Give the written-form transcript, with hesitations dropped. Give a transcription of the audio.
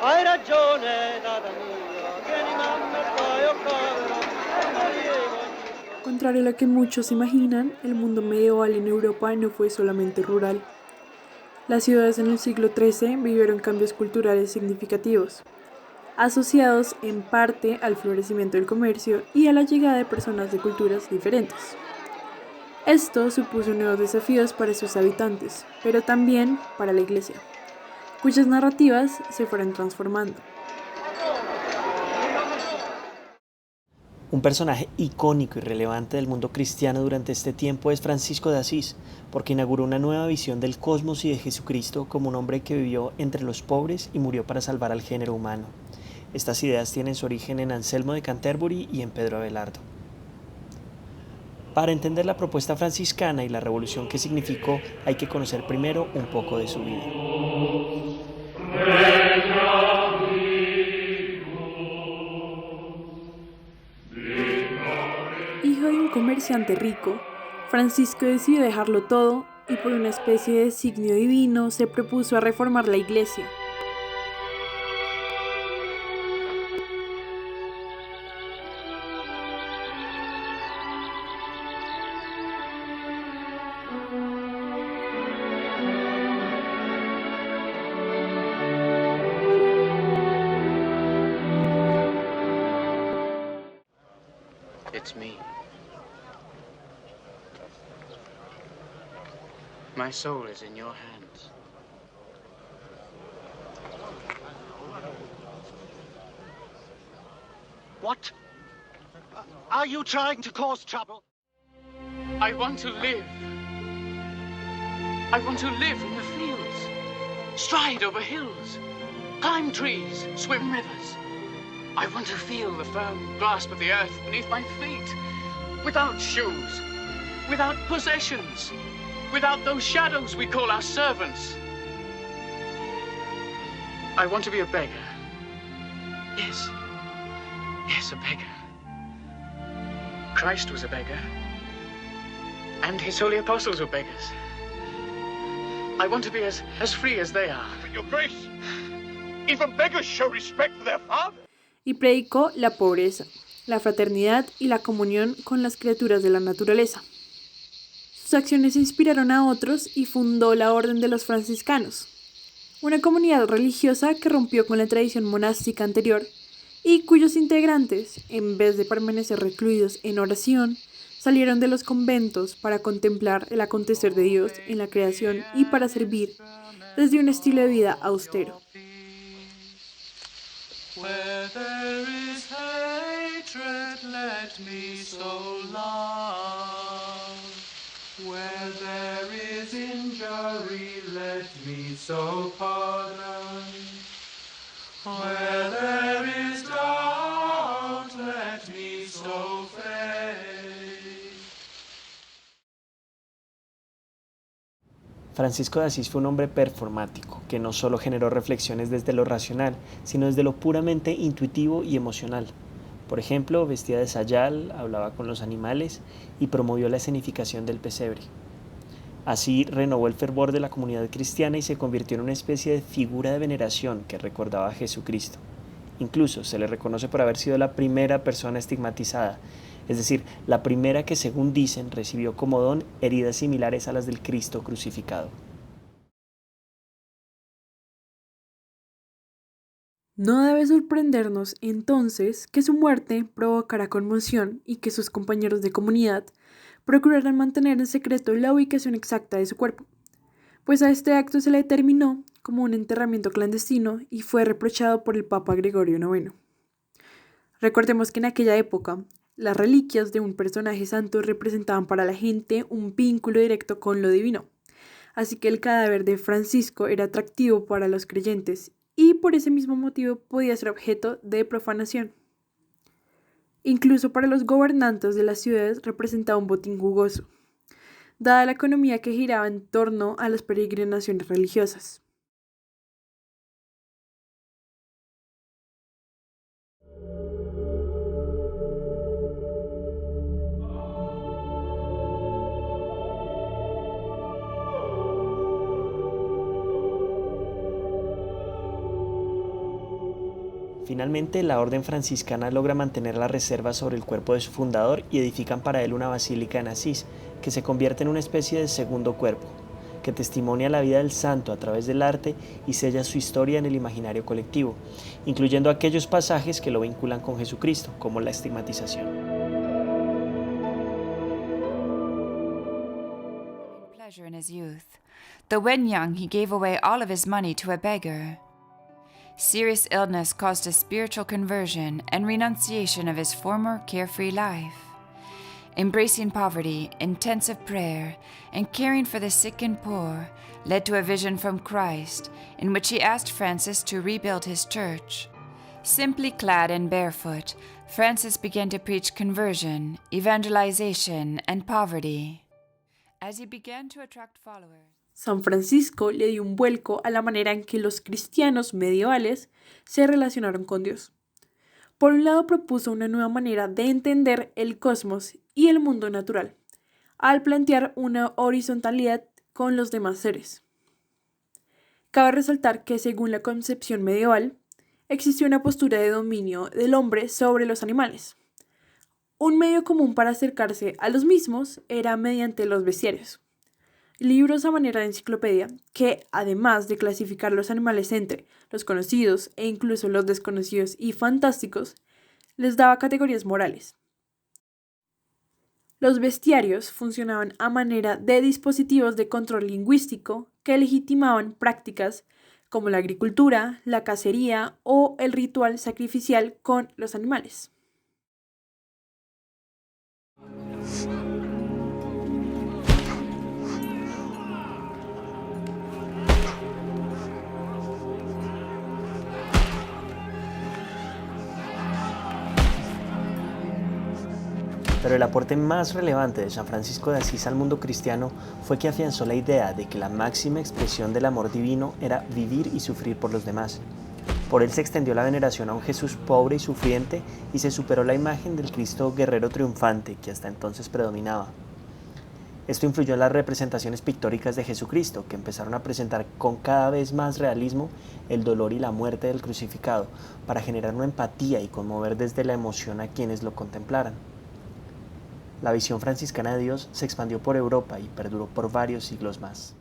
Hai ragione, data mia, tieni mamma e poi io povero, e morivo. Contrario a lo que muchos imaginan, el mundo medieval en Europa no fue solamente rural. Las ciudades en el siglo XIII vivieron cambios culturales significativos, asociados en parte al florecimiento del comercio y a la llegada de personas de culturas diferentes. Esto supuso nuevos desafíos para sus habitantes, pero también para la Iglesia, cuyas narrativas se fueron transformando. Un personaje icónico y relevante del mundo cristiano durante este tiempo es Francisco de Asís, porque inauguró una nueva visión del cosmos y de Jesucristo como un hombre que vivió entre los pobres y murió para salvar al género humano. Estas ideas tienen su origen en Anselmo de Canterbury y en Pedro Abelardo. Para entender la propuesta franciscana y la revolución que significó, hay que conocer primero un poco de su vida. Hijo de un comerciante rico, Francisco decidió dejarlo todo y por una especie de designio divino se propuso a reformar la iglesia. It's me. My soul is in your hands. What? Are you trying to cause trouble? I want to live. I want to live in the fields, stride over hills, climb trees, swim rivers. I want to feel the firm grasp of the earth beneath my feet, without shoes, without possessions, without those shadows we call our servants. I want to be a beggar. Yes. Yes, a beggar. Christ was a beggar. And his holy apostles were beggars. I want to be as free as they are. But your grace, even beggars show respect for their father. Y predicó la pobreza, la fraternidad y la comunión con las criaturas de la naturaleza. Sus acciones inspiraron a otros y fundó la Orden de los Franciscanos, una comunidad religiosa que rompió con la tradición monástica anterior y cuyos integrantes, en vez de permanecer recluidos en oración, salieron de los conventos para contemplar el acontecer de Dios en la creación y para servir desde un estilo de vida austero. Where there is hatred, let me so love. Where there is injury, let me so pardon. Where there is doubt, let me so faith. Francisco de Asís fue un hombre performático, que no solo generó reflexiones desde lo racional, sino desde lo puramente intuitivo y emocional. Por ejemplo, vestía de sayal, hablaba con los animales y promovió la escenificación del pesebre. Así renovó el fervor de la comunidad cristiana y se convirtió en una especie de figura de veneración que recordaba a Jesucristo. Incluso se le reconoce por haber sido la primera persona estigmatizada, es decir, la primera que, según dicen, recibió como don heridas similares a las del Cristo crucificado. No debe sorprendernos, entonces, que su muerte provocara conmoción y que sus compañeros de comunidad procuraran mantener en secreto la ubicación exacta de su cuerpo, pues a este acto se le determinó como un enterramiento clandestino y fue reprochado por el Papa Gregorio IX. Recordemos que en aquella época, las reliquias de un personaje santo representaban para la gente un vínculo directo con lo divino, así que el cadáver de Francisco era atractivo para los creyentes y por ese mismo motivo podía ser objeto de profanación. Incluso para los gobernantes de las ciudades representaba un botín jugoso, dada la economía que giraba en torno a las peregrinaciones religiosas. Finalmente, la orden franciscana logra mantener la reserva sobre el cuerpo de su fundador y edifican para él una basílica en Asís, que se convierte en una especie de segundo cuerpo, que testimonia la vida del santo a través del arte y sella su historia en el imaginario colectivo, incluyendo aquellos pasajes que lo vinculan con Jesucristo, como la estigmatización. Pleasure in his youth. Though when young, he gave away all of his money to a beggar. Serious illness caused a spiritual conversion and renunciation of his former carefree life. Embracing poverty, intensive prayer, and caring for the sick and poor led to a vision from Christ in which he asked Francis to rebuild his church. Simply clad and barefoot, Francis began to preach conversion, evangelization, and poverty. As he began to attract followers, San Francisco le dio un vuelco a la manera en que los cristianos medievales se relacionaron con Dios. Por un lado, propuso una nueva manera de entender el cosmos y el mundo natural, al plantear una horizontalidad con los demás seres. Cabe resaltar que, según la concepción medieval, existió una postura de dominio del hombre sobre los animales. Un medio común para acercarse a los mismos era mediante los bestiarios. Libros a manera de enciclopedia que, además de clasificar los animales entre los conocidos e incluso los desconocidos y fantásticos, les daba categorías morales. Los bestiarios funcionaban a manera de dispositivos de control lingüístico que legitimaban prácticas como la agricultura, la cacería o el ritual sacrificial con los animales. Pero el aporte más relevante de San Francisco de Asís al mundo cristiano fue que afianzó la idea de que la máxima expresión del amor divino era vivir y sufrir por los demás. Por él se extendió la veneración a un Jesús pobre y sufriente y se superó la imagen del Cristo guerrero triunfante que hasta entonces predominaba. Esto influyó en las representaciones pictóricas de Jesucristo, que empezaron a presentar con cada vez más realismo el dolor y la muerte del crucificado, para generar una empatía y conmover desde la emoción a quienes lo contemplaran. La visión franciscana de Dios se expandió por Europa y perduró por varios siglos más.